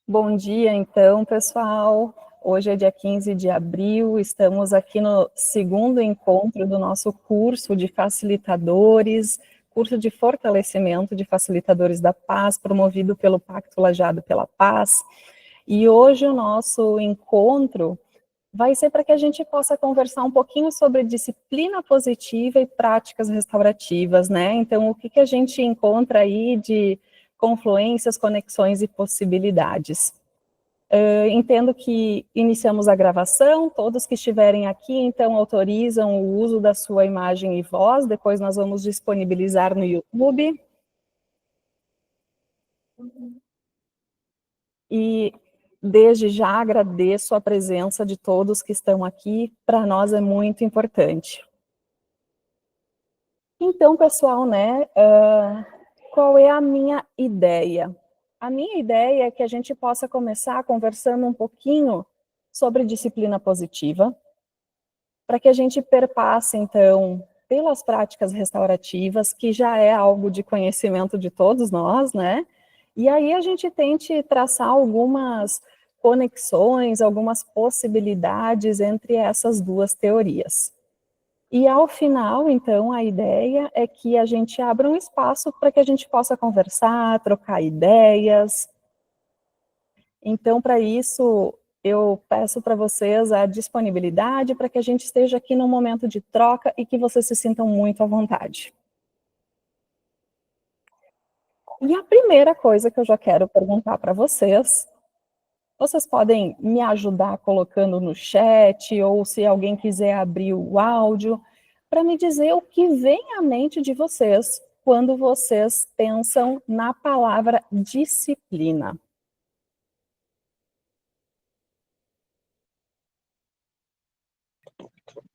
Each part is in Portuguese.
Bom dia, então, pessoal. Hoje é dia 15 de abril, estamos aqui no segundo encontro do nosso curso de facilitadores, curso de fortalecimento de facilitadores da paz, promovido pelo Pacto Lajeado pela Paz. E hoje o nosso encontro vai ser para que a gente possa conversar um pouquinho sobre disciplina positiva e práticas restaurativas, né? Então, o que a gente encontra aí de confluências, conexões e possibilidades. Entendo que iniciamos a gravação, todos que estiverem aqui, então, autorizam o uso da sua imagem e voz, depois nós vamos disponibilizar no YouTube. E desde já agradeço a presença de todos que estão aqui, para nós é muito importante. Então, pessoal, né, qual é a minha ideia? A minha ideia é que a gente possa começar conversando um pouquinho sobre disciplina positiva, para que a gente perpasse, então, pelas práticas restaurativas, que já é algo de conhecimento de todos nós, né? E aí a gente tente traçar algumas conexões, algumas possibilidades entre essas duas teorias. E ao final, então, a ideia é que a gente abra um espaço para que a gente possa conversar, trocar ideias. Então, para isso, eu peço para vocês a disponibilidade para que a gente esteja aqui num momento de troca e que vocês se sintam muito à vontade. E a primeira coisa que eu já quero perguntar para vocês podem me ajudar colocando no chat, ou se alguém quiser abrir o áudio, para me dizer o que vem à mente de vocês quando vocês pensam na palavra disciplina.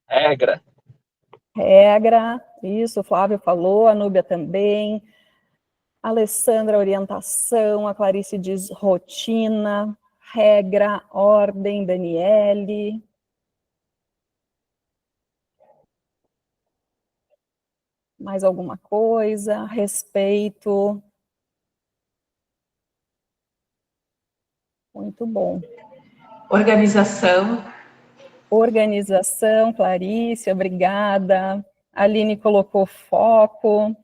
Regra. Regra, isso, o Flávio falou, a Núbia também. A Alessandra, orientação, a Clarice diz rotina, regra, ordem, Daniele. Mais alguma coisa? Respeito. Muito bom. Organização. Organização, Clarice, obrigada. A Aline colocou foco.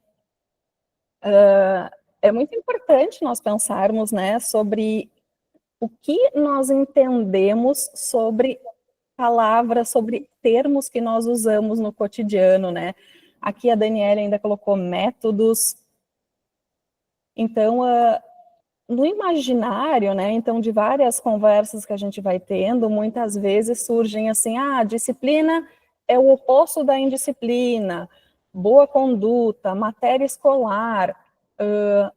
É muito importante nós pensarmos, né, sobre o que nós entendemos sobre palavras, sobre termos que nós usamos no cotidiano, né? Aqui a Daniela ainda colocou métodos. Então, no imaginário, né, então, de várias conversas que a gente vai tendo, muitas vezes surgem assim, disciplina é o oposto da indisciplina, boa conduta, matéria escolar,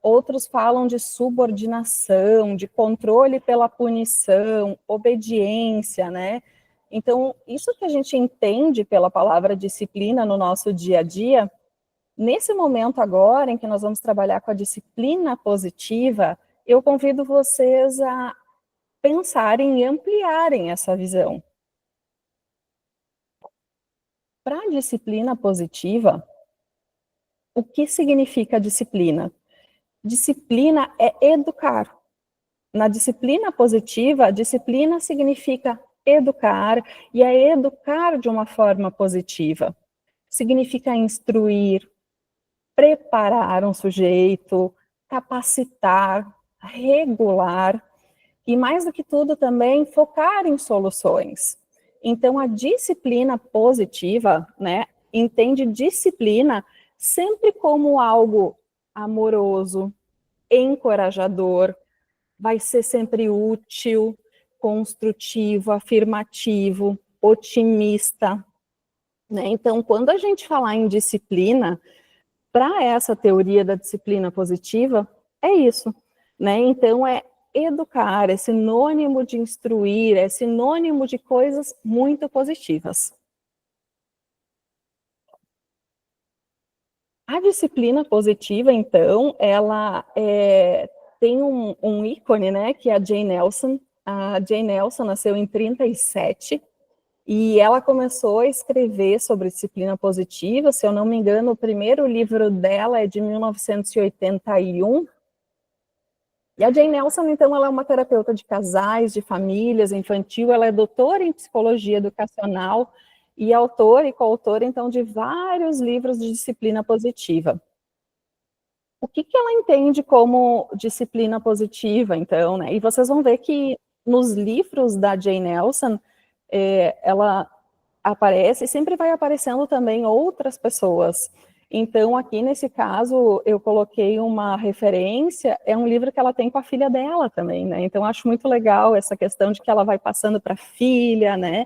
outros falam de subordinação, de controle pela punição, obediência, né? Então, isso que a gente entende pela palavra disciplina no nosso dia a dia, nesse momento agora, em que nós vamos trabalhar com a disciplina positiva, eu convido vocês a pensarem e ampliarem essa visão. Para a disciplina positiva, o que significa disciplina? Disciplina é educar. Na disciplina positiva, disciplina significa educar, e é educar de uma forma positiva. Significa instruir, preparar um sujeito, capacitar, regular, e mais do que tudo também focar em soluções. Então, a disciplina positiva, né, entende disciplina sempre como algo amoroso, encorajador, vai ser sempre útil, construtivo, afirmativo, otimista, né? Então, quando a gente falar em disciplina, para essa teoria da disciplina positiva, é isso, né? Então, é educar, é sinônimo de instruir, é sinônimo de coisas muito positivas. A disciplina positiva, então, ela tem um ícone, né, que é a Jane Nelson. A Jane Nelson nasceu em 1937, e ela começou a escrever sobre disciplina positiva. Se eu não me engano, o primeiro livro dela é de 1981, E a Jane Nelson, então, ela é uma terapeuta de casais, de famílias, infantil, ela é doutora em psicologia educacional e autora e coautora, então, de vários livros de disciplina positiva. O que ela entende como disciplina positiva, então, né? E vocês vão ver que nos livros da Jane Nelson, ela aparece, e sempre vai aparecendo também outras pessoas. Então, aqui nesse caso, eu coloquei uma referência, é um livro que ela tem com a filha dela também, né? Então, acho muito legal essa questão de que ela vai passando para a filha, né?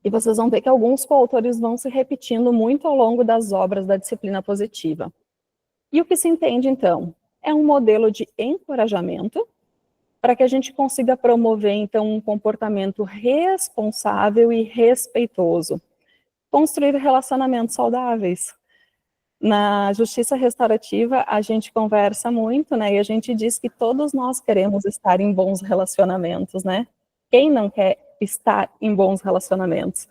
E vocês vão ver que alguns coautores vão se repetindo muito ao longo das obras da disciplina positiva. E o que se entende, então? É um modelo de encorajamento para que a gente consiga promover, então, um comportamento responsável e respeitoso. Construir relacionamentos saudáveis. Na justiça restaurativa, a gente conversa muito, né? E a gente diz que todos nós queremos estar em bons relacionamentos, né? Quem não quer estar em bons relacionamentos?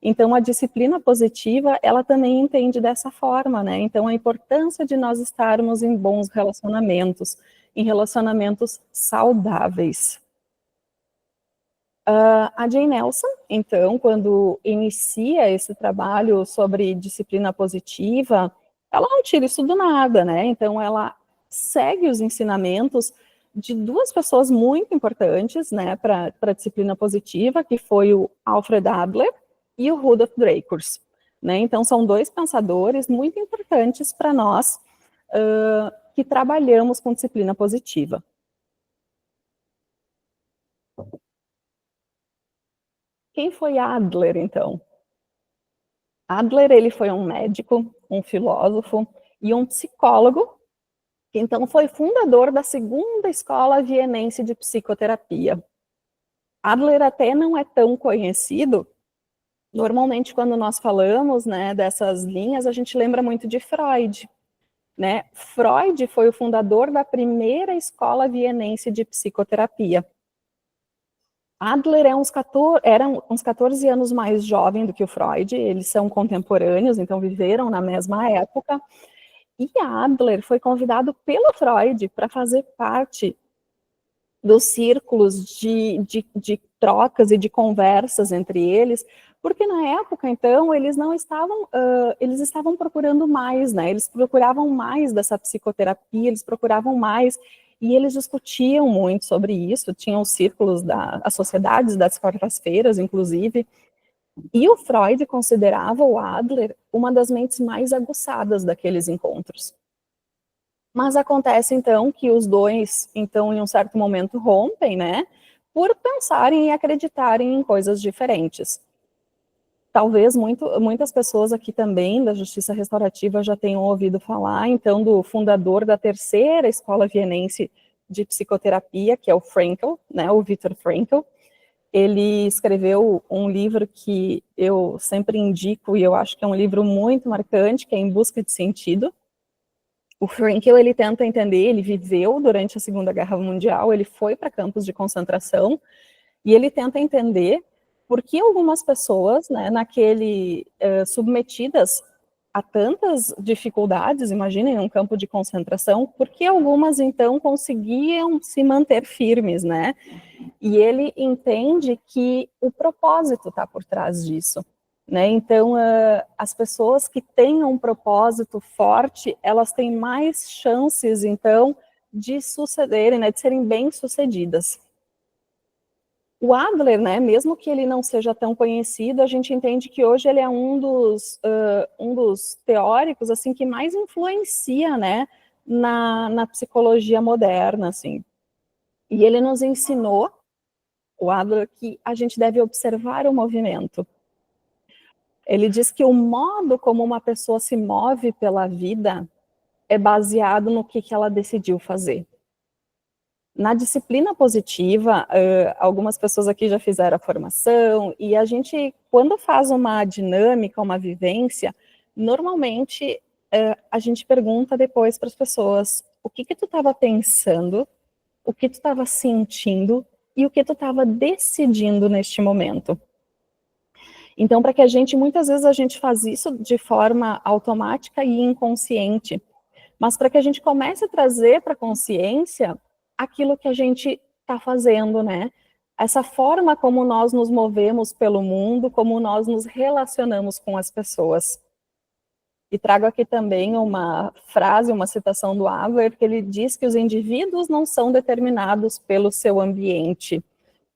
Então, a disciplina positiva, ela também entende dessa forma, né? Então, a importância de nós estarmos em bons relacionamentos, em relacionamentos saudáveis. A Jane Nelson, então, quando inicia esse trabalho sobre disciplina positiva, ela não tira isso do nada, né? Então, ela segue os ensinamentos de duas pessoas muito importantes, né, para a disciplina positiva, que foi o Alfred Adler e o Rudolf Dreikurs, né? Então, são dois pensadores muito importantes para nós que trabalhamos com disciplina positiva. Quem foi Adler, então? Adler, ele foi um médico, um filósofo e um psicólogo, que então foi fundador da segunda escola vienense de psicoterapia. Adler até não é tão conhecido. Normalmente, quando nós falamos, né, dessas linhas, a gente lembra muito de Freud, né? Freud foi o fundador da primeira escola vienense de psicoterapia. Adler era uns 14 anos mais jovem do que o Freud, eles são contemporâneos, então viveram na mesma época, e Adler foi convidado pelo Freud para fazer parte dos círculos de trocas e de conversas entre eles, porque na época, então, eles não estavam, eles estavam procurando mais, né? Eles procuravam mais dessa psicoterapia, eles procuravam mais, e eles discutiam muito sobre isso, tinham os círculos, as sociedades das quartas-feiras, inclusive, e o Freud considerava o Adler uma das mentes mais aguçadas daqueles encontros. Mas acontece, então, que os dois, então, em um certo momento, rompem, né? Por pensarem e acreditarem em coisas diferentes. Talvez muitas pessoas aqui também da justiça restaurativa já tenham ouvido falar, então, do fundador da terceira escola vienense de psicoterapia, que é o Frankl, né? O Viktor Frankl. Ele escreveu um livro que eu sempre indico, e eu acho que é um livro muito marcante, que é Em Busca de Sentido. O Frankl, ele tenta entender, ele viveu durante a Segunda Guerra Mundial, ele foi para campos de concentração, e ele tenta entender por que algumas pessoas, né, submetidas a tantas dificuldades, imaginem um campo de concentração, por que algumas, então, conseguiam se manter firmes, né? E ele entende que o propósito está por trás disso. Né? Então, as pessoas que têm um propósito forte, elas têm mais chances, então, de sucederem, né, de serem bem-sucedidas. O Adler, né, mesmo que ele não seja tão conhecido, a gente entende que hoje ele é um dos teóricos assim, que mais influencia, né, na psicologia moderna. Assim. E ele nos ensinou, o Adler, que a gente deve observar o movimento. Ele diz que o modo como uma pessoa se move pela vida é baseado no que ela decidiu fazer. Na disciplina positiva, algumas pessoas aqui já fizeram a formação, e a gente, quando faz uma dinâmica, uma vivência, normalmente a gente pergunta depois para as pessoas, o que tu estava pensando, o que tu estava sentindo e o que tu estava decidindo neste momento. Então, muitas vezes a gente faz isso de forma automática e inconsciente, mas para que a gente comece a trazer para a consciência aquilo que a gente está fazendo, né? Essa forma como nós nos movemos pelo mundo, como nós nos relacionamos com as pessoas. E trago aqui também uma frase, uma citação do Adler, que ele diz que os indivíduos não são determinados pelo seu ambiente,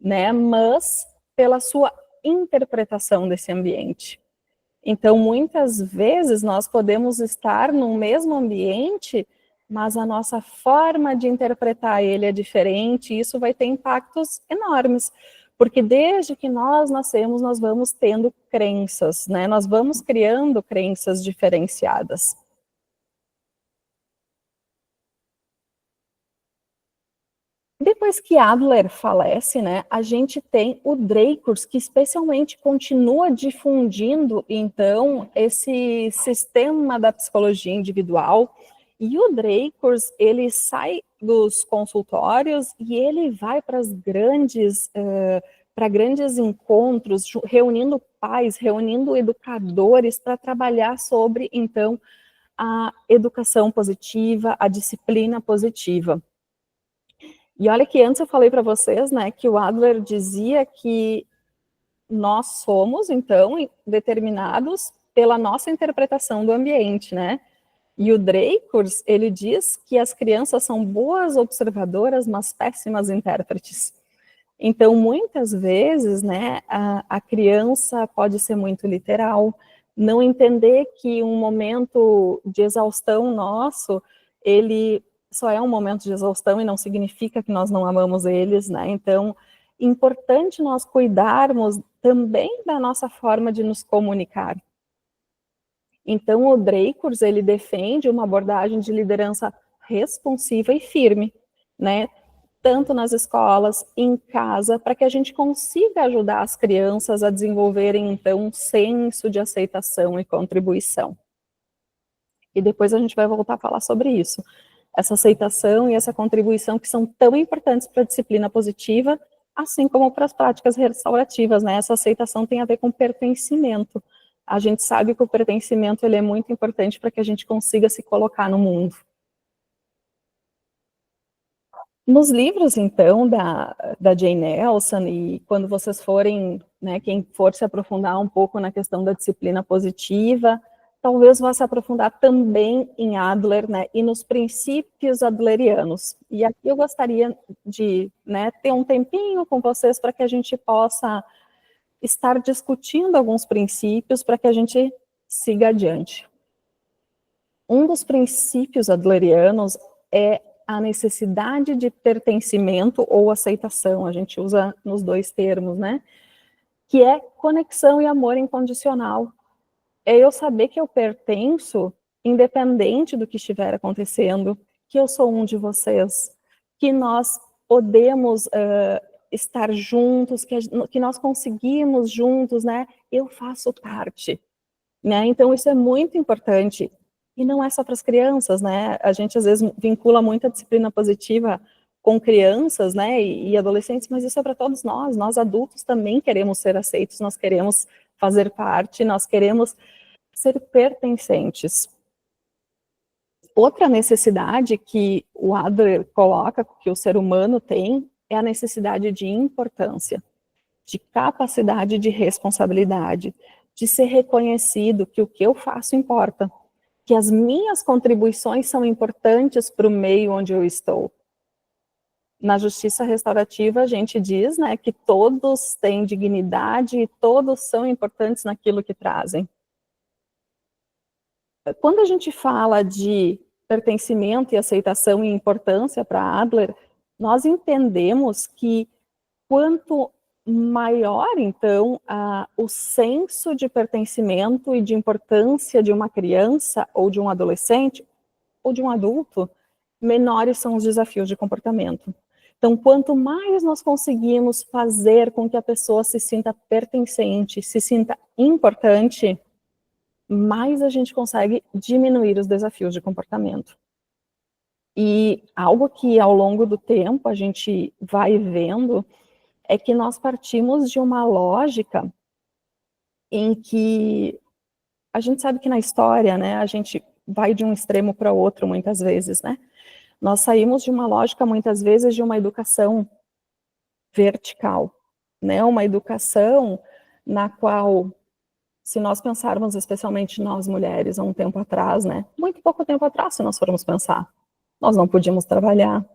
né, mas pela sua interpretação desse ambiente. Então, muitas vezes, nós podemos estar no mesmo ambiente, mas a nossa forma de interpretar ele é diferente, e isso vai ter impactos enormes, porque desde que nós nascemos, nós vamos tendo crenças, né? Nós vamos criando crenças diferenciadas. Depois que Adler falece, né, a gente tem o Dreyfus, que especialmente continua difundindo, então, esse sistema da psicologia individual. E o Dreyfus, ele sai dos consultórios e ele vai para grandes encontros, reunindo pais, reunindo educadores para trabalhar sobre, então, a educação positiva, a disciplina positiva. E olha que antes eu falei para vocês, né, que o Adler dizia que nós somos, então, determinados pela nossa interpretação do ambiente, né? E o Dreyfus, ele diz que as crianças são boas observadoras, mas péssimas intérpretes. Então, muitas vezes, né, a criança pode ser muito literal, não entender que um momento de exaustão nosso, ele só é um momento de exaustão e não significa que nós não amamos eles, né? Então, importante nós cuidarmos também da nossa forma de nos comunicar. Então, o Dreyfus, ele defende uma abordagem de liderança responsiva e firme, né? Tanto nas escolas, em casa, para que a gente consiga ajudar as crianças a desenvolverem, então, um senso de aceitação e contribuição. E depois a gente vai voltar a falar sobre isso. Essa aceitação e essa contribuição que são tão importantes para a disciplina positiva, assim como para as práticas restaurativas, né? Essa aceitação tem a ver com pertencimento. A gente sabe que o pertencimento ele é muito importante para que a gente consiga se colocar no mundo. Nos livros, então, da Jane Elson, e quando vocês forem, né, quem for se aprofundar um pouco na questão da disciplina positiva, talvez vá se aprofundar também em Adler, né, e nos princípios adlerianos. E aqui eu gostaria de, né, ter um tempinho com vocês para que a gente possa estar discutindo alguns princípios para que a gente siga adiante. Um dos princípios adlerianos é a necessidade de pertencimento ou aceitação, a gente usa nos dois termos, né? Que é conexão e amor incondicional. É eu saber que eu pertenço, independente do que estiver acontecendo, que eu sou um de vocês, que nós podemos estar juntos, que nós conseguimos juntos, né? Eu faço parte, né? Então isso é muito importante. E não é só para as crianças, né? A gente às vezes vincula muito a disciplina positiva com crianças, né, e adolescentes, mas isso é para todos nós. Nós adultos também queremos ser aceitos, nós queremos fazer parte, nós queremos ser pertencentes. Outra necessidade que o Adler coloca, que o ser humano tem, é a necessidade de importância, de capacidade de responsabilidade, de ser reconhecido que o que eu faço importa, que as minhas contribuições são importantes para o meio onde eu estou. Na justiça restaurativa, a gente diz, né, que todos têm dignidade e todos são importantes naquilo que trazem. Quando a gente fala de pertencimento e aceitação e importância para Adler, nós entendemos que quanto maior, então, o senso de pertencimento e de importância de uma criança ou de um adolescente ou de um adulto, menores são os desafios de comportamento. Então, quanto mais nós conseguimos fazer com que a pessoa se sinta pertencente, se sinta importante, mais a gente consegue diminuir os desafios de comportamento. E algo que ao longo do tempo a gente vai vendo é que nós partimos de uma lógica em que a gente sabe que na história, né, a gente vai de um extremo para o outro muitas vezes, né? Nós saímos de uma lógica, muitas vezes, de uma educação vertical, né? Uma educação na qual, se nós pensarmos, especialmente nós mulheres, há um tempo atrás, né? Muito pouco tempo atrás, se nós formos pensar, nós não podíamos trabalhar,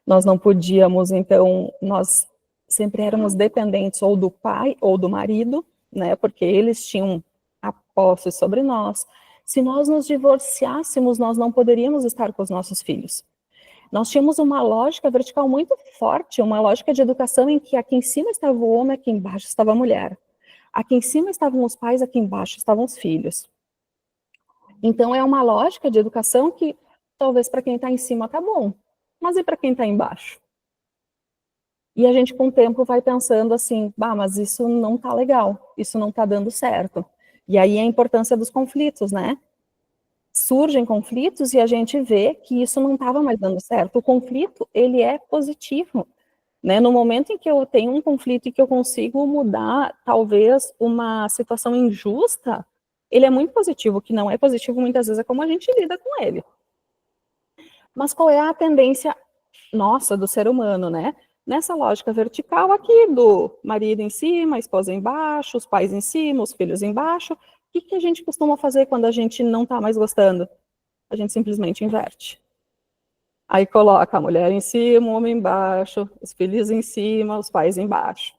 nós não podíamos, então, nós sempre éramos dependentes ou do pai ou do marido, né? Porque eles tinham a posse sobre nós. Se nós nos divorciássemos, nós não poderíamos estar com os nossos filhos. Nós tínhamos uma lógica vertical muito forte, uma lógica de educação em que aqui em cima estava o homem, aqui embaixo estava a mulher. Aqui em cima estavam os pais, aqui embaixo estavam os filhos. Então é uma lógica de educação que talvez para quem está em cima tá bom, mas e para quem está embaixo? E a gente com o tempo vai pensando assim, mas isso não tá legal, isso não tá dando certo. E aí a importância dos conflitos, né? Surgem conflitos e a gente vê que isso não estava mais dando certo. O conflito, ele é positivo, né? No momento em que eu tenho um conflito e que eu consigo mudar, talvez, uma situação injusta, ele é muito positivo. O que não é positivo, muitas vezes, é como a gente lida com ele. Mas qual é a tendência nossa, do ser humano, né? Nessa lógica vertical aqui, do marido em cima, a esposa embaixo, os pais em cima, os filhos embaixo, o que a gente costuma fazer quando a gente não está mais gostando? A gente simplesmente inverte. Aí coloca a mulher em cima, o homem embaixo, os filhos em cima, os pais embaixo.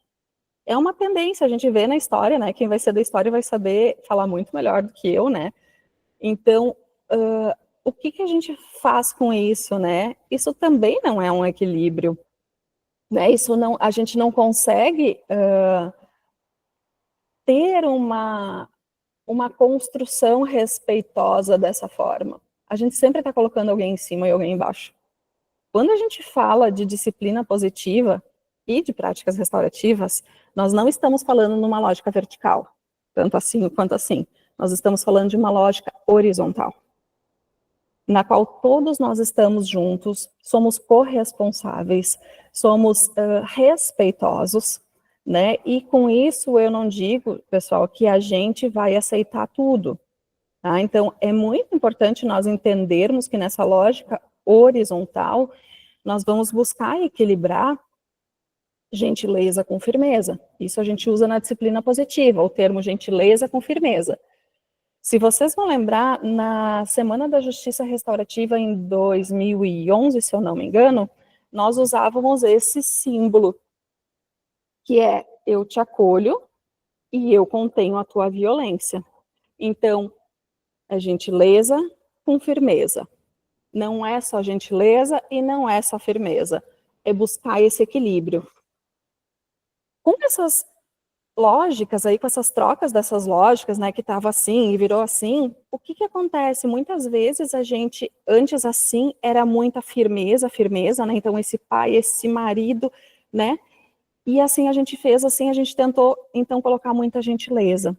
É uma tendência, a gente vê na história, né? Quem vai ser da história vai saber falar muito melhor do que eu, né? Então, o que a gente faz com isso, né? Isso também não é um equilíbrio, né? Isso não, a gente não consegue ter uma construção respeitosa dessa forma. A gente sempre está colocando alguém em cima e alguém embaixo. Quando a gente fala de disciplina positiva e de práticas restaurativas, nós não estamos falando numa lógica vertical, tanto assim quanto assim. Nós estamos falando de uma lógica horizontal, na qual todos nós estamos juntos, somos corresponsáveis, somos respeitosos, né? E com isso eu não digo, pessoal, que a gente vai aceitar tudo, tá? Então é muito importante nós entendermos que nessa lógica horizontal nós vamos buscar equilibrar gentileza com firmeza. Isso a gente usa na disciplina positiva, o termo gentileza com firmeza. Se vocês vão lembrar, na Semana da Justiça Restaurativa em 2011, se eu não me engano, nós usávamos esse símbolo, que é eu te acolho e eu contenho a tua violência. Então, é gentileza com firmeza. Não é só gentileza e não é só firmeza. É buscar esse equilíbrio. Com essas lógicas aí, com essas trocas dessas lógicas, né, que estava assim e virou assim, o que acontece? Muitas vezes a gente, antes assim, era muita firmeza, né, então esse pai, esse marido, né, e assim a gente fez, assim a gente tentou, então, colocar muita gentileza.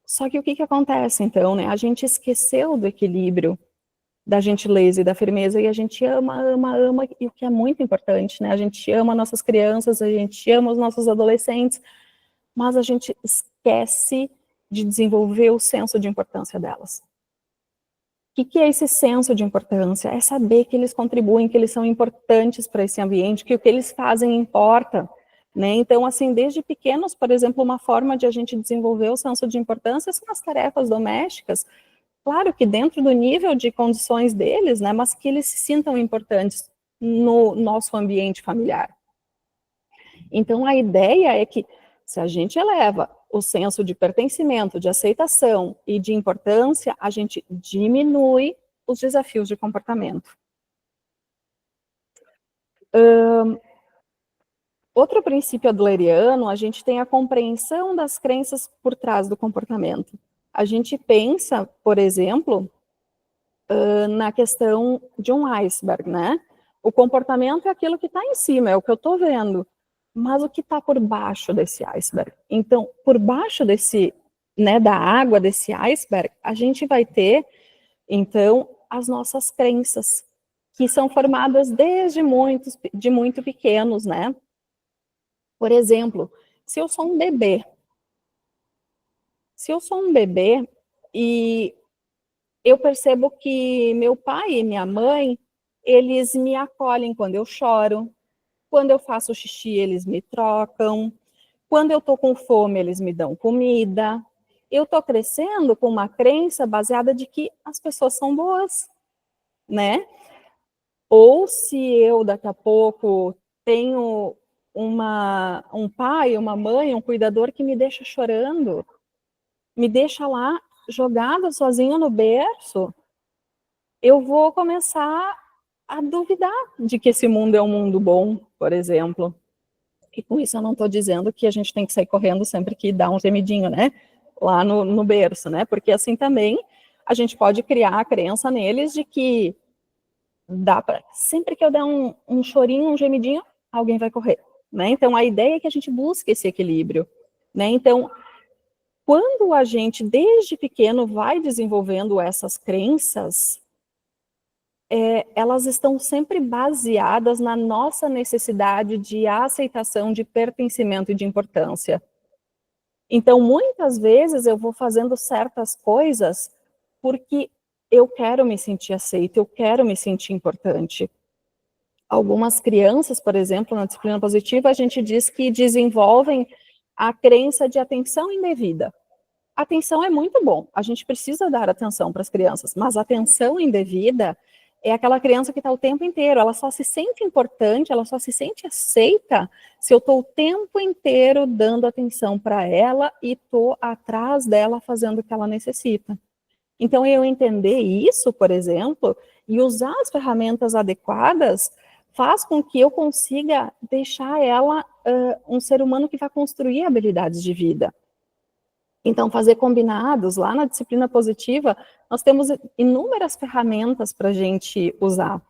Só que o que acontece, então, né, a gente esqueceu do equilíbrio, da gentileza e da firmeza, e a gente ama, e o que é muito importante, né, a gente ama nossas crianças, a gente ama os nossos adolescentes, mas a gente esquece de desenvolver o senso de importância delas. O que é esse senso de importância? É saber que eles contribuem, que eles são importantes para esse ambiente, que o que eles fazem importa, né? Então, assim, desde pequenos, por exemplo, uma forma de a gente desenvolver o senso de importância são as tarefas domésticas, claro que dentro do nível de condições deles, né, mas que eles se sintam importantes no nosso ambiente familiar. Então, a ideia é que, se a gente eleva o senso de pertencimento, de aceitação e de importância, a gente diminui os desafios de comportamento. Outro princípio adleriano, a gente tem a compreensão das crenças por trás do comportamento. A gente pensa, por exemplo, na questão de um iceberg, né? O comportamento é aquilo que está em cima, é o que eu estou vendo. Mas o que está por baixo desse iceberg? Então, por baixo desse, né, da água desse iceberg, a gente vai ter, então, as nossas crenças, que são formadas desde muito pequenos, né? Por exemplo, se eu sou um bebê, e eu percebo que meu pai e minha mãe, eles me acolhem quando eu choro, quando eu faço xixi, eles me trocam, quando eu tô com fome, eles me dão comida. Eu tô crescendo com uma crença baseada de que as pessoas são boas, né? Ou se eu, daqui a pouco, tenho um pai, uma mãe, um cuidador que me deixa chorando, me deixa lá jogada sozinho no berço, eu vou começar a duvidar de que esse mundo é um mundo bom, por exemplo. E com isso eu não estou dizendo que a gente tem que sair correndo sempre que dá um gemidinho, né? Lá no berço, né? Porque assim também a gente pode criar a crença neles de que dá para sempre que eu der um chorinho, um gemidinho, alguém vai correr, né? Então a ideia é que a gente busque esse equilíbrio, né? Então, quando a gente desde pequeno vai desenvolvendo essas crenças, elas estão sempre baseadas na nossa necessidade de aceitação, de pertencimento e de importância. Então, muitas vezes eu vou fazendo certas coisas porque eu quero me sentir aceita, eu quero me sentir importante. Algumas crianças, por exemplo, na disciplina positiva, a gente diz que desenvolvem a crença de atenção indevida. Atenção é muito bom, a gente precisa dar atenção para as crianças, mas atenção indevida é aquela criança que está o tempo inteiro, ela só se sente importante, ela só se sente aceita se eu estou o tempo inteiro dando atenção para ela e estou atrás dela fazendo o que ela necessita. Então, eu entender isso, por exemplo, e usar as ferramentas adequadas, faz com que eu consiga deixar ela um ser humano que vai construir habilidades de vida. Então, fazer combinados, lá na disciplina positiva, nós temos inúmeras ferramentas para a gente usar,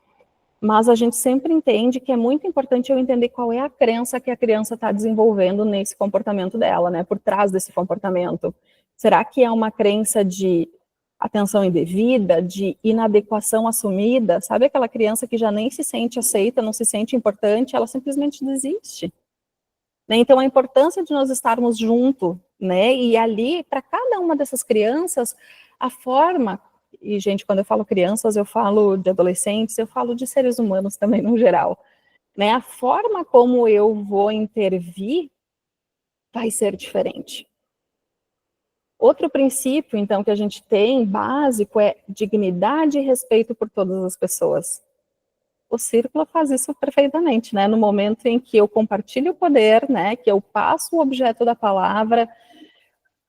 mas a gente sempre entende que é muito importante eu entender qual é a crença que a criança está desenvolvendo nesse comportamento dela, né, por trás desse comportamento. Será que é uma crença de atenção indevida, de inadequação assumida? Sabe aquela criança que já nem se sente aceita, não se sente importante, ela simplesmente desiste? Né? Então, a importância de nós estarmos juntos, né? E ali, para cada uma dessas crianças, a forma, e gente, quando eu falo crianças, eu falo de adolescentes, eu falo de seres humanos também no geral, né? A forma como eu vou intervir vai ser diferente. Outro princípio, então, que a gente tem básico é dignidade e respeito por todas as pessoas. O círculo faz isso perfeitamente, né? No momento em que eu compartilho o poder, né? Que eu passo o objeto da palavra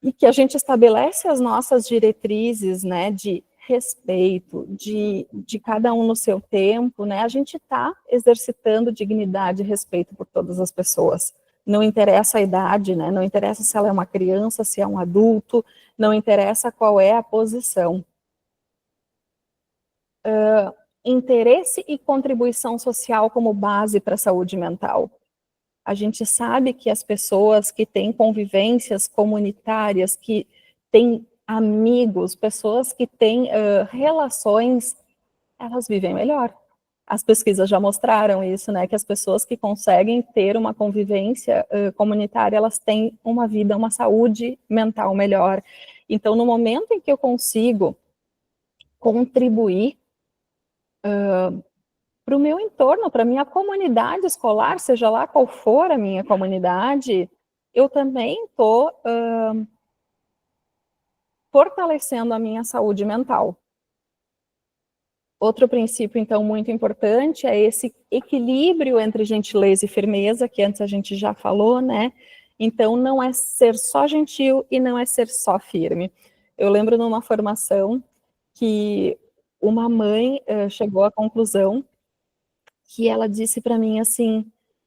e que a gente estabelece as nossas diretrizes, né? De respeito, de cada um no seu tempo, né? A gente está exercitando dignidade e respeito por todas as pessoas. Não interessa a idade, né? Não interessa se ela é uma criança, se é um adulto, não interessa qual é a posição. Interesse e contribuição social como base para a saúde mental. A gente sabe que as pessoas que têm convivências comunitárias, que têm amigos, pessoas que têm relações, elas vivem melhor. As pesquisas já mostraram isso, né? Que as pessoas que conseguem ter uma convivência comunitária, elas têm uma vida, uma saúde mental melhor. Então, no momento em que eu consigo contribuir para o meu entorno, para a minha comunidade escolar, seja lá qual for a minha comunidade, eu também estou fortalecendo a minha saúde mental. Outro princípio, então, muito importante é esse equilíbrio entre gentileza e firmeza, que antes a gente já falou, né? Então, não é ser só gentil e não é ser só firme. Eu lembro numa formação que uma mãe chegou à conclusão que ela disse para mim assim,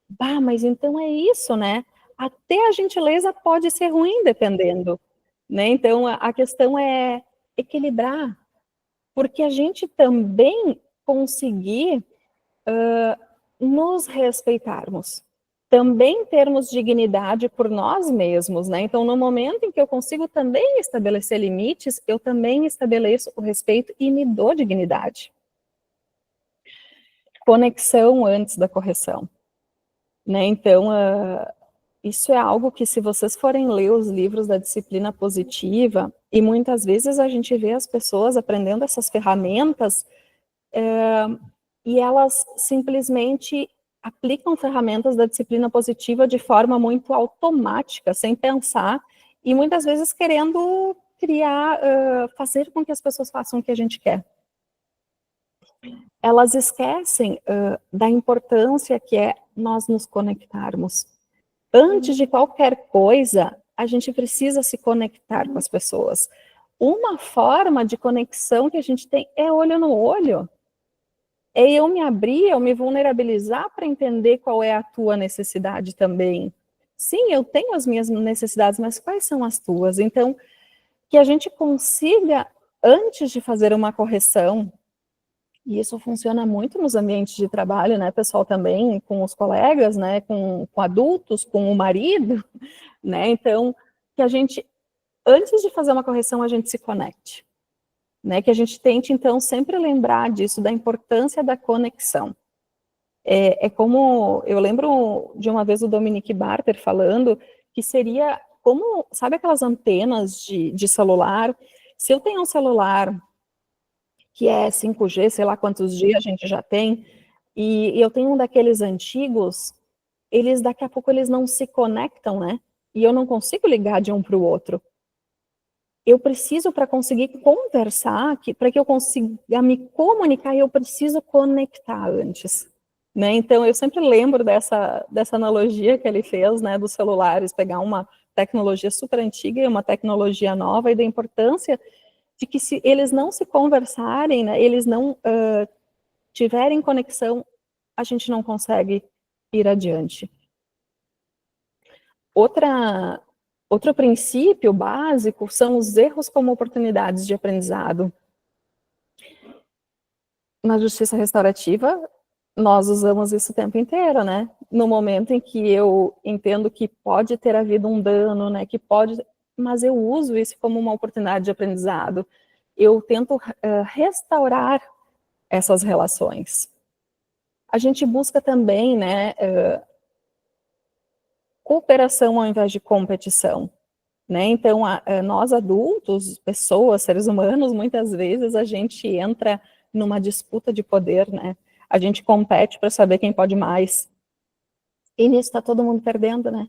bah, mas então é isso, né? Até a gentileza pode ser ruim, dependendo, né? Então, a questão é equilibrar, porque a gente também conseguir nos respeitarmos, também termos dignidade por nós mesmos, né? Então, no momento em que eu consigo também estabelecer limites, eu também estabeleço o respeito e me dou dignidade. Conexão antes da correção. Né? Então, Isso é algo que, se vocês forem ler os livros da disciplina positiva, e muitas vezes a gente vê as pessoas aprendendo essas ferramentas, e elas simplesmente aplicam ferramentas da disciplina positiva de forma muito automática, sem pensar, e muitas vezes querendo criar, fazer com que as pessoas façam o que a gente quer. Elas esquecem da importância que é nós nos conectarmos. Antes de qualquer coisa, a gente precisa se conectar com as pessoas. Uma forma de conexão que a gente tem é olho no olho. É eu me abrir, eu me vulnerabilizar para entender qual é a tua necessidade também. Sim, eu tenho as minhas necessidades, mas quais são as tuas? Então, que a gente consiga, antes de fazer uma correção, e isso funciona muito nos ambientes de trabalho, né, pessoal, também, com os colegas, né, com adultos, com o marido, né, então, que a gente, antes de fazer uma correção, a gente se conecte, né, que a gente tente, então, sempre lembrar disso, da importância da conexão. É como, eu lembro de uma vez o Dominique Barter falando, que seria como, sabe aquelas antenas de celular? Se eu tenho um celular que é 5G, sei lá quantos G a gente já tem, e eu tenho um daqueles antigos, eles daqui a pouco eles não se conectam, né? E eu não consigo ligar de um para o outro. Eu preciso, para conseguir conversar, para que eu consiga me comunicar, eu preciso conectar antes. Né? Então, eu sempre lembro dessa analogia que ele fez, né, dos celulares, pegar uma tecnologia super antiga e uma tecnologia nova, e da importância de que, se eles não se conversarem, né, eles não tiverem conexão, a gente não consegue ir adiante. Outro princípio básico são os erros como oportunidades de aprendizado. Na justiça restaurativa, nós usamos isso o tempo inteiro, né? No momento em que eu entendo que pode ter havido um dano, né? Que pode, mas eu uso isso como uma oportunidade de aprendizado. Eu tento restaurar essas relações. A gente busca também, né, cooperação ao invés de competição. Né? Então, nós adultos, pessoas, seres humanos, muitas vezes a gente entra numa disputa de poder, né? A gente compete para saber quem pode mais. E nisso está todo mundo perdendo, né?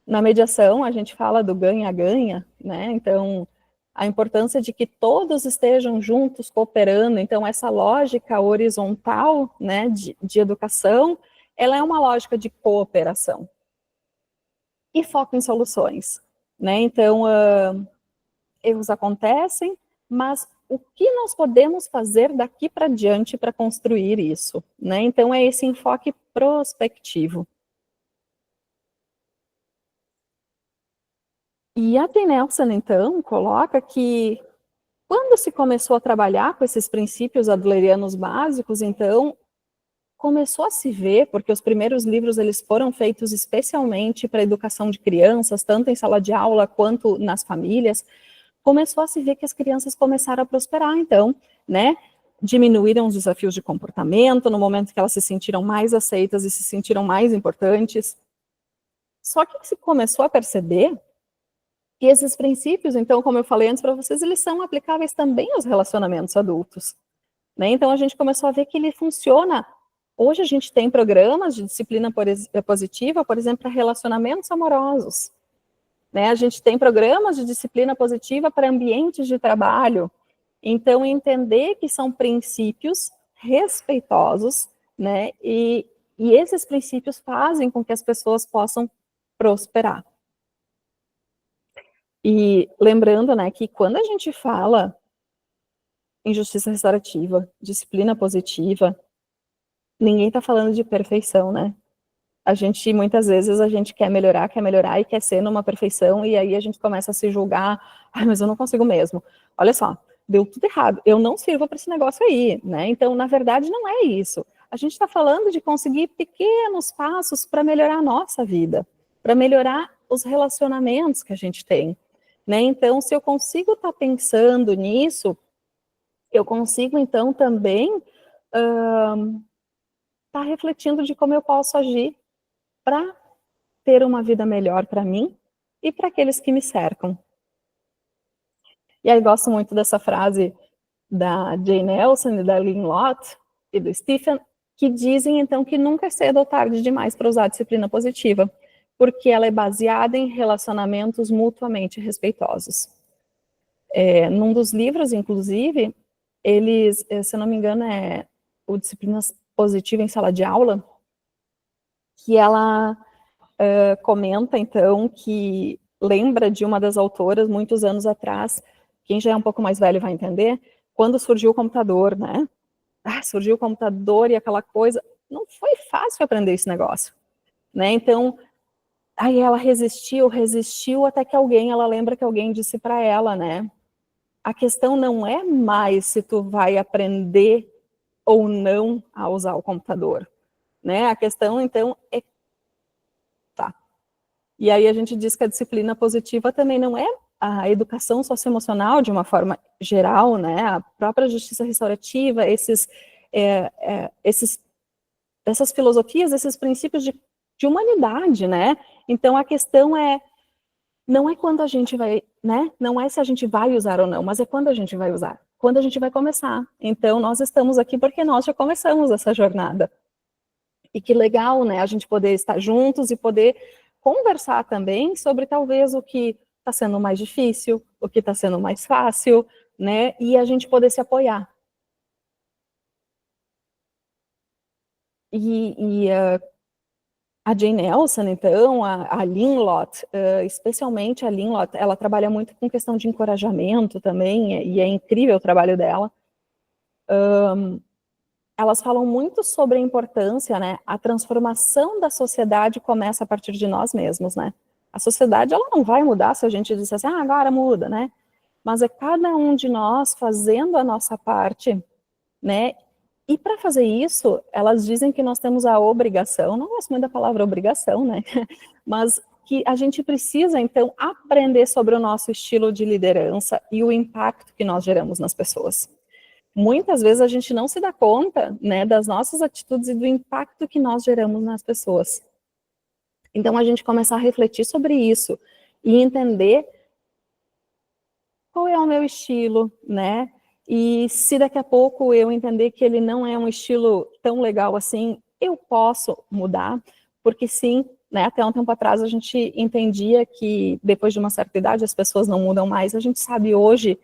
Na mediação, a gente fala do ganha-ganha, né? Então, a importância de que todos estejam juntos, cooperando. Então, essa lógica horizontal, né, de educação, ela é uma lógica de cooperação. E foco em soluções, né? Então, erros acontecem, mas o que nós podemos fazer daqui para diante para construir isso, né? Então, é esse enfoque prospectivo. E a T. Nelson, então, coloca que quando se começou a trabalhar com esses princípios adlerianos básicos, então, começou a se ver, porque os primeiros livros eles foram feitos especialmente para a educação de crianças, tanto em sala de aula quanto nas famílias, começou a se ver que as crianças começaram a prosperar, então, né? Diminuíram os desafios de comportamento no momento que elas se sentiram mais aceitas e se sentiram mais importantes. Só que se começou a perceber que esses princípios, então, como eu falei antes para vocês, eles são aplicáveis também aos relacionamentos adultos. Né? Então, a gente começou a ver que ele funciona. Hoje a gente tem programas de disciplina positiva, por exemplo, para relacionamentos amorosos. Né? A gente tem programas de disciplina positiva para ambientes de trabalho. Então, entender que são princípios respeitosos, né? E esses princípios fazem com que as pessoas possam prosperar. E lembrando, né, que quando a gente fala em justiça restaurativa, disciplina positiva, ninguém está falando de perfeição, né? A gente, muitas vezes, a gente quer melhorar e quer ser numa perfeição, e aí a gente começa a se julgar, mas eu não consigo mesmo. Olha só, deu tudo errado, eu não sirvo para esse negócio aí, né? Então, na verdade, não é isso. A gente está falando de conseguir pequenos passos para melhorar a nossa vida, para melhorar os relacionamentos que a gente tem, né? Então, se eu consigo estar pensando nisso, eu consigo, então, também estar refletindo de como eu posso agir para ter uma vida melhor para mim e para aqueles que me cercam. E aí gosto muito dessa frase da Jane Elson e da Lynn Lott e do Stephen, que dizem então que nunca é cedo ou tarde demais para usar a disciplina positiva, porque ela é baseada em relacionamentos mutuamente respeitosos. Num dos livros, inclusive, eles, se eu não me engano, é o Disciplina Positiva em Sala de Aula, que ela comenta, então, que lembra de uma das autoras, muitos anos atrás, quem já é um pouco mais velho vai entender, quando surgiu o computador, né? Surgiu o computador e aquela coisa, não foi fácil aprender esse negócio, né? Então, aí ela resistiu, até que ela lembra que alguém disse para ela, né? A questão não é mais se tu vai aprender ou não a usar o computador, né? A questão, então, é tá. E aí a gente diz que a disciplina positiva também não é a educação socioemocional de uma forma geral, né? A própria justiça restaurativa, essas filosofias, esses princípios de humanidade, né? Então a questão não é quando a gente vai, né? Não é se a gente vai usar ou não, mas é quando a gente vai usar, quando a gente vai começar. Então nós estamos aqui porque nós já começamos essa jornada. E que legal, né? A gente poder estar juntos e poder conversar também sobre talvez o que está sendo mais difícil, o que está sendo mais fácil, né? E a gente poder se apoiar. A Jane Elson, então, a Lynn Lott, especialmente a Lynn Lott, ela trabalha muito com questão de encorajamento também, e é incrível o trabalho dela. Elas falam muito sobre a importância, né? A transformação da sociedade começa a partir de nós mesmos, né? A sociedade, ela não vai mudar se a gente disser assim, agora muda, né? Mas é cada um de nós fazendo a nossa parte, né? E para fazer isso, elas dizem que nós temos a obrigação, não gosto muito da palavra obrigação, né? Mas que a gente precisa, então, aprender sobre o nosso estilo de liderança e o impacto que nós geramos nas pessoas. Muitas vezes a gente não se dá conta, né, das nossas atitudes e do impacto que nós geramos nas pessoas. Então, a gente começar a refletir sobre isso e entender qual é o meu estilo, né? E se daqui a pouco eu entender que ele não é um estilo tão legal assim, eu posso mudar, porque sim, né, até um tempo atrás a gente entendia que depois de uma certa idade as pessoas não mudam mais, a gente sabe hoje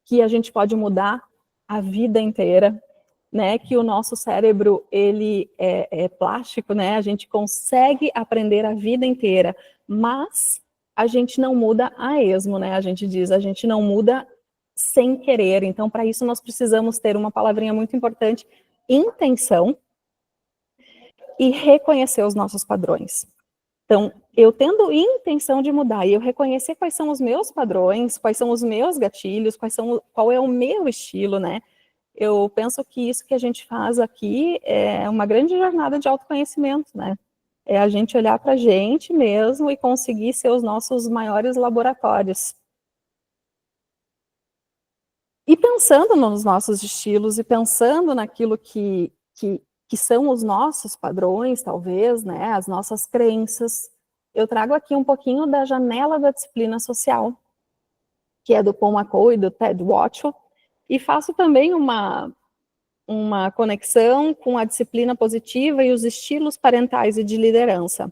que a gente pode mudar a vida inteira, né, que o nosso cérebro, ele é plástico, né, a gente consegue aprender a vida inteira, mas a gente não muda a esmo, né, a gente diz, a gente não muda sem querer, então para isso nós precisamos ter uma palavrinha muito importante, intenção, e reconhecer os nossos padrões. Então, eu tendo intenção de mudar e eu reconhecer quais são os meus padrões, quais são os meus gatilhos, qual é o meu estilo, né? Eu penso que isso que a gente faz aqui é uma grande jornada de autoconhecimento, né? É a gente olhar para a gente mesmo e conseguir ser os nossos maiores laboratórios. E pensando nos nossos estilos e pensando naquilo que são os nossos padrões, talvez, né, as nossas crenças, eu trago aqui um pouquinho da janela da disciplina social, que é do Paul McCoy e do Ted Watchell, e faço também uma conexão com a disciplina positiva e os estilos parentais e de liderança.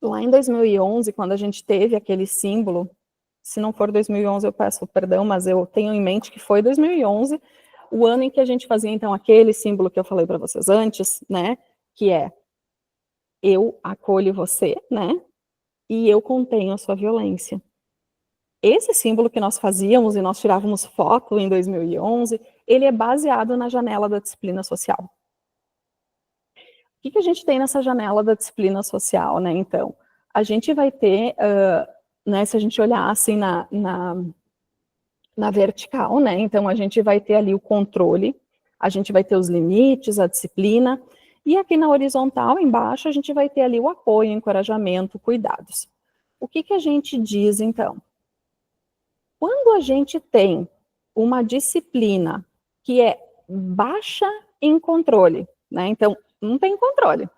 Lá em 2011, quando a gente teve aquele símbolo, se não for 2011 eu peço perdão, mas eu tenho em mente que foi 2011, o ano em que a gente fazia, então, aquele símbolo que eu falei para vocês antes, né, que é eu acolho você, né, e eu contenho a sua violência. Esse símbolo que nós fazíamos e nós tirávamos foto em 2011, ele é baseado na janela da disciplina social. O que a gente tem nessa janela da disciplina social, né, então? A gente vai ter, né, se a gente olhar assim na vertical, né, então a gente vai ter ali o controle, a gente vai ter os limites, a disciplina, e aqui na horizontal, embaixo, a gente vai ter ali o apoio, encorajamento, cuidados. O que a gente diz, então? Quando a gente tem uma disciplina que é baixa em controle, né, então não tem controle,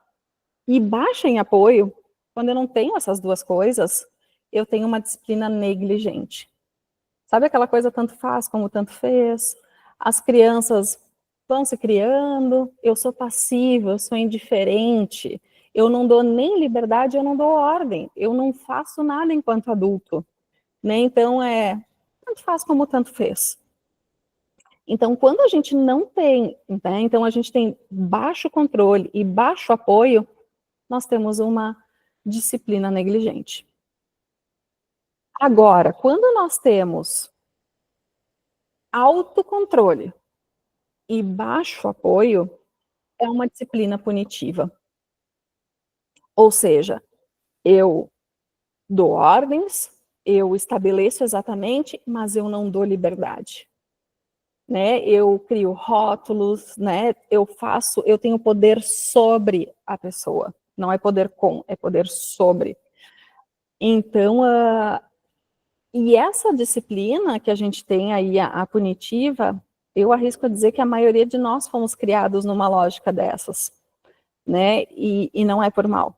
E baixa em apoio, quando eu não tenho essas duas coisas, eu tenho uma disciplina negligente. Sabe aquela coisa tanto faz como tanto fez? As crianças vão se criando, eu sou passiva, eu sou indiferente, eu não dou nem liberdade, eu não dou ordem, eu não faço nada enquanto adulto, né? Então, tanto faz como tanto fez. Então, quando a gente não tem, né? Então a gente tem baixo controle e baixo apoio, nós temos uma disciplina negligente. Agora, quando nós temos autocontrole e baixo apoio, é uma disciplina punitiva. Ou seja, eu dou ordens, eu estabeleço exatamente, mas eu não dou liberdade. Né? Eu crio rótulos, né? Eu tenho poder sobre a pessoa. Não é poder com, é poder sobre. Então, e essa disciplina que a gente tem aí, a punitiva, eu arrisco a dizer que a maioria de nós fomos criados numa lógica dessas, né? E não é por mal.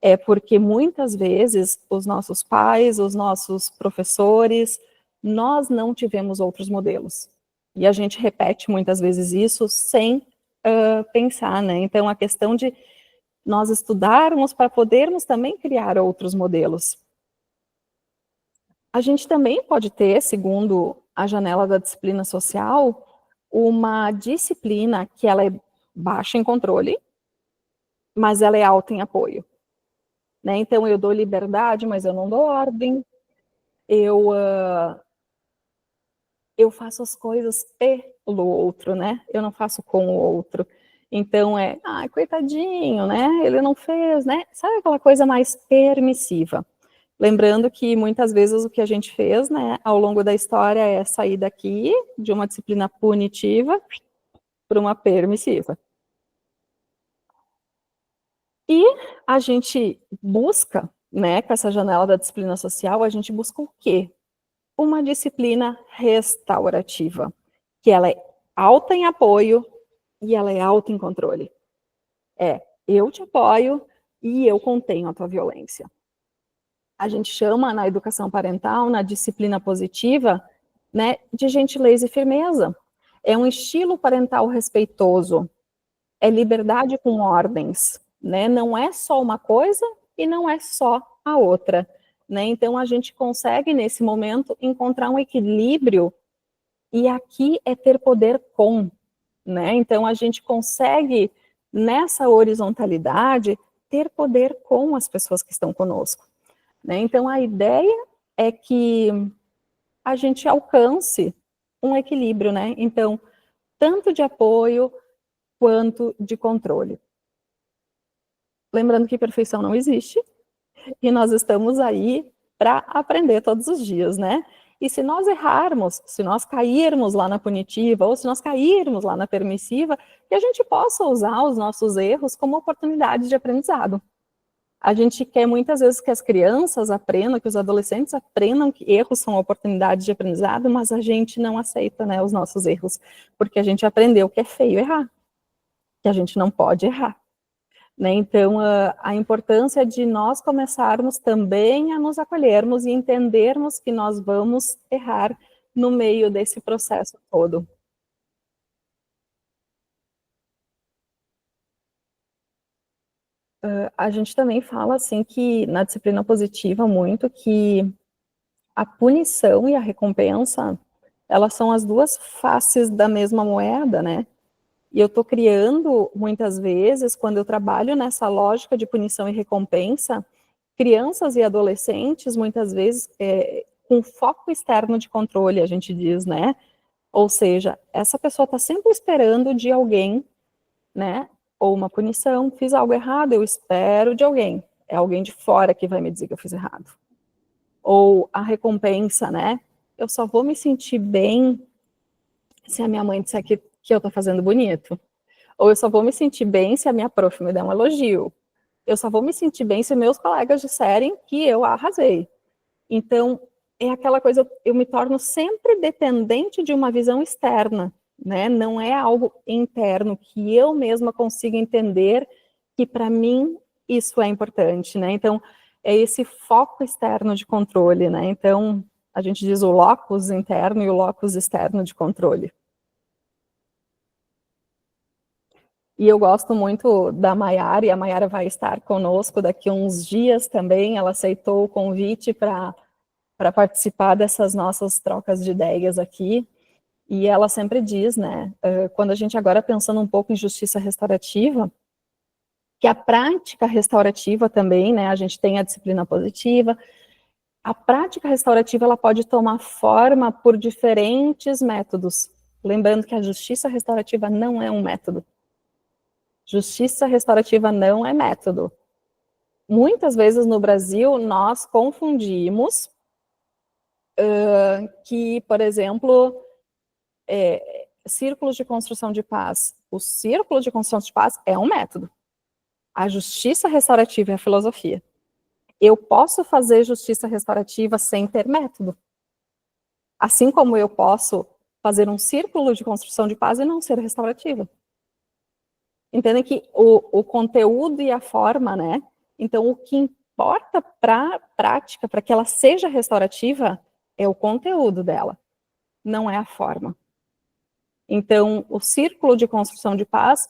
É porque muitas vezes os nossos pais, os nossos professores, nós não tivemos outros modelos. E a gente repete muitas vezes isso sem pensar, né? Então, a questão de nós estudarmos para podermos também criar outros modelos. A gente também pode ter, segundo a janela da disciplina social, uma disciplina que ela é baixa em controle, mas ela é alta em apoio. Né? Então, eu dou liberdade, mas eu não dou ordem. Eu faço as coisas pelo outro, né? Eu não faço com o outro. Então, coitadinho, né? Ele não fez, né? Sabe aquela coisa mais permissiva? Lembrando que muitas vezes o que a gente fez, né, ao longo da história é sair daqui de uma disciplina punitiva para uma permissiva. E a gente busca, né, com essa janela da disciplina social, a gente busca o quê? Uma disciplina restaurativa, que ela é alta em apoio e ela é alta em controle. Eu te apoio e eu contenho a tua violência. A gente chama na educação parental, na disciplina positiva, né, de gentileza e firmeza. É um estilo parental respeitoso, é liberdade com ordens, né? Não é só uma coisa e não é só a outra, né? Então a gente consegue nesse momento encontrar um equilíbrio e aqui é ter poder com, né? Então a gente consegue nessa horizontalidade ter poder com as pessoas que estão conosco, né? Então a ideia é que a gente alcance um equilíbrio, né? Então tanto de apoio quanto de controle. Lembrando que perfeição não existe, e nós estamos aí para aprender todos os dias, né? E se nós errarmos, se nós cairmos lá na punitiva, ou se nós cairmos lá na permissiva, que a gente possa usar os nossos erros como oportunidade de aprendizado. A gente quer muitas vezes que as crianças aprendam, que os adolescentes aprendam que erros são oportunidades de aprendizado, mas a gente não aceita, né, os nossos erros, porque a gente aprendeu que é feio errar, que a gente não pode errar. Né? Então, a importância de nós começarmos também a nos acolhermos e entendermos que nós vamos errar no meio desse processo todo. A gente também fala, assim, que na disciplina positiva muito, que a punição e a recompensa, elas são as duas faces da mesma moeda, né? E eu estou criando, muitas vezes, quando eu trabalho nessa lógica de punição e recompensa, crianças e adolescentes, muitas vezes, com foco externo de controle, a gente diz, né? Ou seja, essa pessoa está sempre esperando de alguém, né? Ou uma punição, fiz algo errado, eu espero de alguém. É alguém de fora que vai me dizer que eu fiz errado. Ou a recompensa, né? Eu só vou me sentir bem se a minha mãe disser que eu estou fazendo bonito. Ou eu só vou me sentir bem se a minha prof me der um elogio. Eu só vou me sentir bem se meus colegas disserem que eu arrasei. Então, é aquela coisa, eu me torno sempre dependente de uma visão externa, né? Não é algo interno que eu mesma consiga entender que para mim isso é importante, né? Então, é esse foco externo de controle, né? Então, a gente diz o locus interno e o locus externo de controle. E eu gosto muito da Maiara, e a Maiara vai estar conosco daqui a uns dias também. Ela aceitou o convite para participar dessas nossas trocas de ideias aqui. E ela sempre diz, né, quando a gente agora pensando um pouco em justiça restaurativa, que a prática restaurativa também, né, a gente tem a disciplina positiva, a prática restaurativa ela pode tomar forma por diferentes métodos. Lembrando que a justiça restaurativa não é um método. Justiça restaurativa não é método. Muitas vezes no Brasil nós confundimos que, por exemplo, círculos de construção de paz. O círculo de construção de paz é um método. A justiça restaurativa é a filosofia. Eu posso fazer justiça restaurativa sem ter método. Assim como eu posso fazer um círculo de construção de paz e não ser restaurativa. Entendem que o conteúdo e a forma, né? Então, o que importa para a prática, para que ela seja restaurativa, é o conteúdo dela, não é a forma. Então, o círculo de construção de paz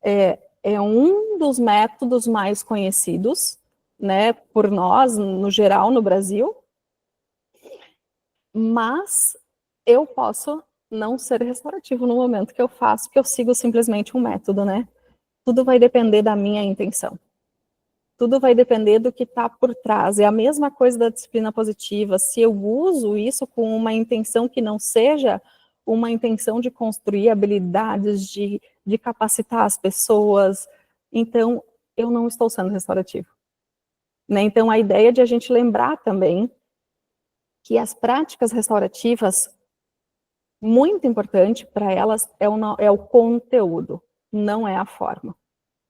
é um dos métodos mais conhecidos, né, por nós, no geral, no Brasil, mas eu posso não ser restaurativo no momento que eu faço, que eu sigo simplesmente um método, né? Tudo vai depender da minha intenção. Tudo vai depender do que está por trás. É a mesma coisa da disciplina positiva. Se eu uso isso com uma intenção que não seja uma intenção de construir habilidades, de capacitar as pessoas, então eu não estou sendo restaurativo. Né? Então a ideia de a gente lembrar também que as práticas restaurativas, muito importante para elas é o conteúdo, não é a forma.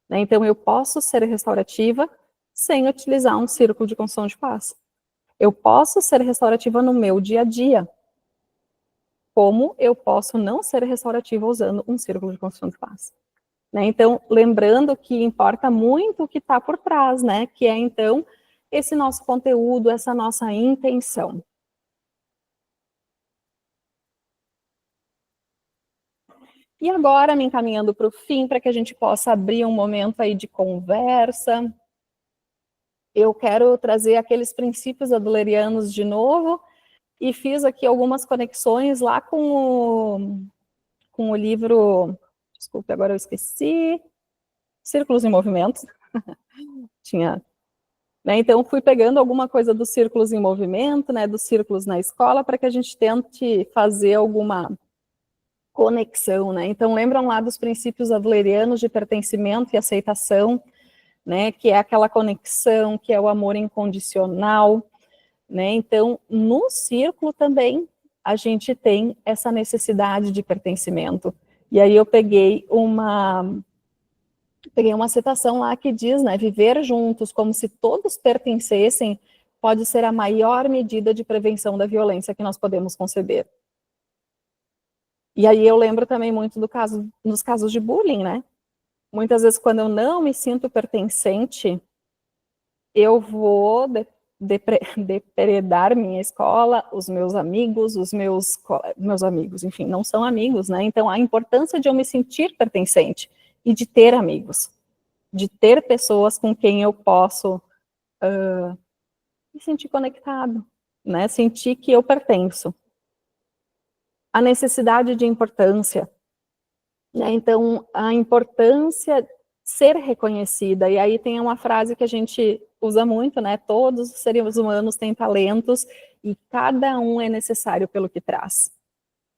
Né? Então eu posso ser restaurativa sem utilizar um círculo de construção de paz. Eu posso ser restaurativa no meu dia a dia, como eu posso não ser restaurativa usando um círculo de construção de paz. Né? Então, lembrando que importa muito o que está por trás, né? Que é, então, esse nosso conteúdo, essa nossa intenção. E agora, me encaminhando para o fim, para que a gente possa abrir um momento aí de conversa, eu quero trazer aqueles princípios adlerianos de novo, e fiz aqui algumas conexões lá com o livro, desculpe, agora eu esqueci, Círculos em Movimento. Tinha, né, então fui pegando alguma coisa dos círculos em movimento, né, dos círculos na escola, para que a gente tente fazer alguma conexão, né? Então lembram lá dos princípios adlerianos de pertencimento e aceitação, né, que é aquela conexão, que é o amor incondicional, né? Então, no círculo também a gente tem essa necessidade de pertencimento. E aí eu peguei uma citação lá que diz, né, viver juntos como se todos pertencessem pode ser a maior medida de prevenção da violência que nós podemos conceber. E aí eu lembro também muito dos casos de bullying, né? Muitas vezes quando eu não me sinto pertencente, eu vou depredar minha escola, os meus amigos, meus amigos, enfim, não são amigos, né? Então, a importância de eu me sentir pertencente e de ter amigos, de ter pessoas com quem eu posso me sentir conectado, né? Sentir que eu pertenço. A necessidade de importância, né? Então, a importância ser reconhecida, e aí tem uma frase que a gente usa muito, né? Todos os seres humanos têm talentos e cada um é necessário pelo que traz.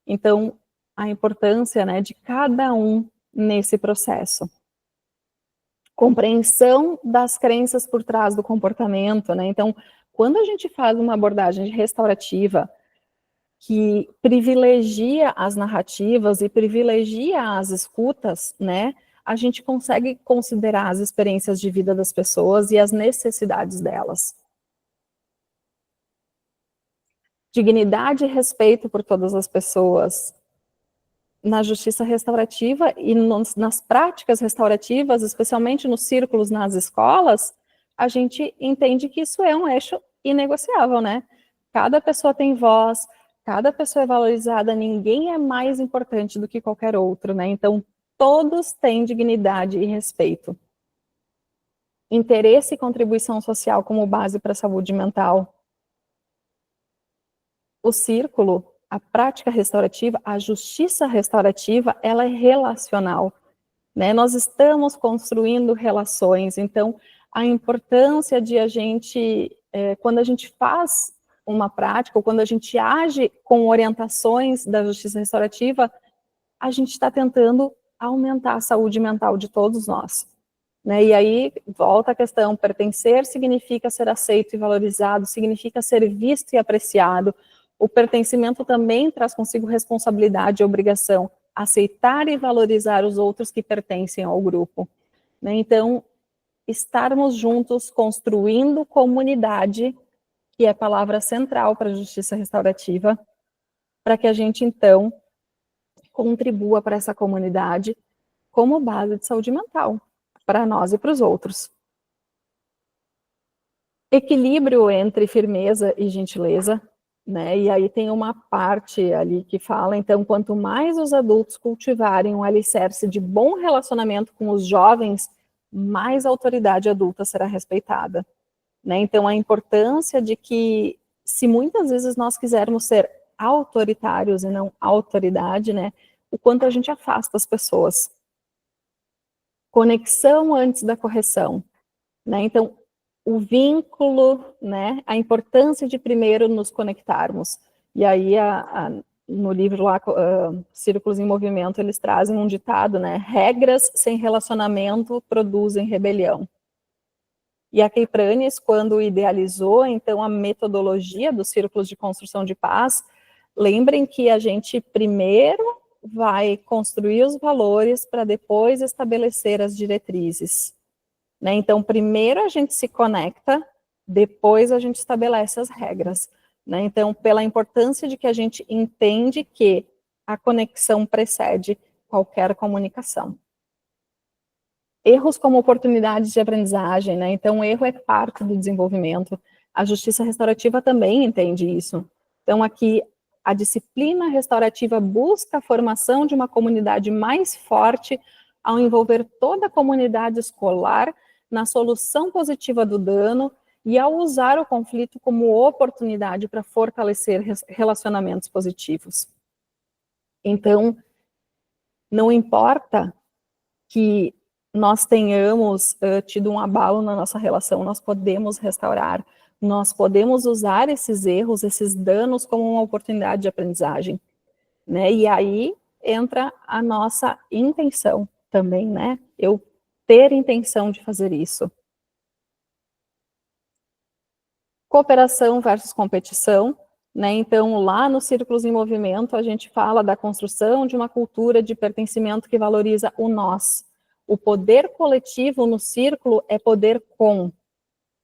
Então, a importância, né, de cada um nesse processo. Compreensão das crenças por trás do comportamento, né? Então, quando a gente faz uma abordagem restaurativa que privilegia as narrativas e privilegia as escutas, né? A gente consegue considerar as experiências de vida das pessoas e as necessidades delas. Dignidade e respeito por todas as pessoas. na justiça restaurativa e nas práticas restaurativas, especialmente nos círculos nas escolas, a gente entende que isso é um eixo inegociável, né? Cada pessoa tem voz, cada pessoa é valorizada, ninguém é mais importante do que qualquer outro, né? Então, todos têm dignidade e respeito. Interesse e contribuição social como base para a saúde mental. O círculo, a prática restaurativa, a justiça restaurativa, ela é relacional, né? Nós estamos construindo relações, então a importância de a gente, quando a gente faz uma prática, ou quando a gente age com orientações da justiça restaurativa, a gente está tentando aumentar a saúde mental de todos nós. Né? E aí volta a questão, pertencer significa ser aceito e valorizado, significa ser visto e apreciado. O pertencimento também traz consigo responsabilidade e obrigação, aceitar e valorizar os outros que pertencem ao grupo. Né? Então, estarmos juntos construindo comunidade, que é a palavra central para a justiça restaurativa, para que a gente, então, contribua para essa comunidade como base de saúde mental, para nós e para os outros. Equilíbrio entre firmeza e gentileza, né? E aí tem uma parte ali que fala, então, quanto mais os adultos cultivarem um alicerce de bom relacionamento com os jovens, mais a autoridade adulta será respeitada, né? Então, a importância de que, se muitas vezes nós quisermos ser autoritários e não autoridade, né? O quanto a gente afasta as pessoas. Conexão antes da correção, né? Então, o vínculo, né? A importância de primeiro nos conectarmos. E aí, no livro lá, Círculos em Movimento, eles trazem um ditado, né? Regras sem relacionamento produzem rebelião. E a Kay Pranes, quando idealizou, então, a metodologia dos círculos de construção de paz, lembrem que a gente primeiro vai construir os valores para depois estabelecer as diretrizes. Né? Então, primeiro a gente se conecta, depois a gente estabelece as regras. Né? Então, pela importância de que a gente entende que a conexão precede qualquer comunicação. Erros como oportunidades de aprendizagem, né? Então, o erro é parte do desenvolvimento. A justiça restaurativa também entende isso. Então, aqui, a disciplina restaurativa busca a formação de uma comunidade mais forte ao envolver toda a comunidade escolar na solução positiva do dano e ao usar o conflito como oportunidade para fortalecer relacionamentos positivos. Então, não importa que nós tenhamos tido um abalo na nossa relação, nós podemos restaurar, nós podemos usar esses erros, esses danos como uma oportunidade de aprendizagem, né? E aí entra a nossa intenção também, né? Eu ter intenção de fazer isso. Cooperação versus competição, né? Então, lá nos Círculos em Movimento, a gente fala da construção de uma cultura de pertencimento que valoriza o nós. O poder coletivo no círculo é poder com.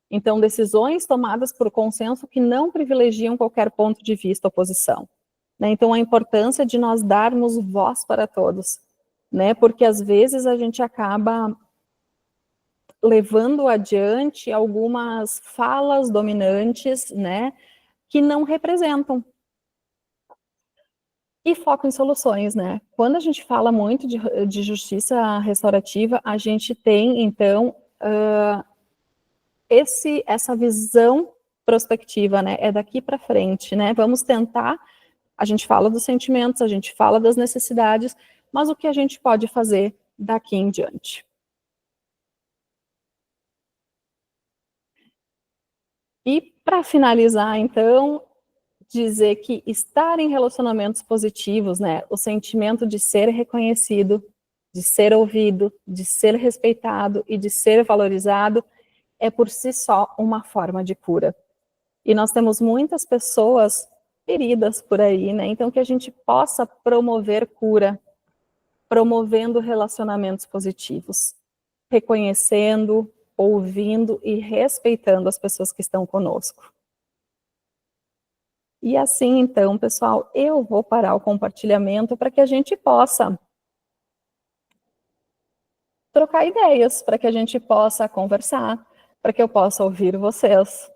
Então, decisões tomadas por consenso que não privilegiam qualquer ponto de vista ou posição. Né? Então, a importância de nós darmos voz para todos, né? Porque às vezes a gente acaba levando adiante algumas falas dominantes, né? Que não representam. E foco em soluções, né? Quando a gente fala muito de justiça restaurativa, a gente tem, então, essa visão prospectiva, né? É daqui para frente, né? Vamos tentar, a gente fala dos sentimentos, a gente fala das necessidades, mas o que a gente pode fazer daqui em diante? E para finalizar, então, dizer que estar em relacionamentos positivos, né, o sentimento de ser reconhecido, de ser ouvido, de ser respeitado e de ser valorizado é por si só uma forma de cura. E nós temos muitas pessoas feridas por aí, né? Então que a gente possa promover cura, promovendo relacionamentos positivos, reconhecendo, ouvindo e respeitando as pessoas que estão conosco. E assim, então, pessoal, eu vou parar o compartilhamento para que a gente possa trocar ideias, para que a gente possa conversar, para que eu possa ouvir vocês.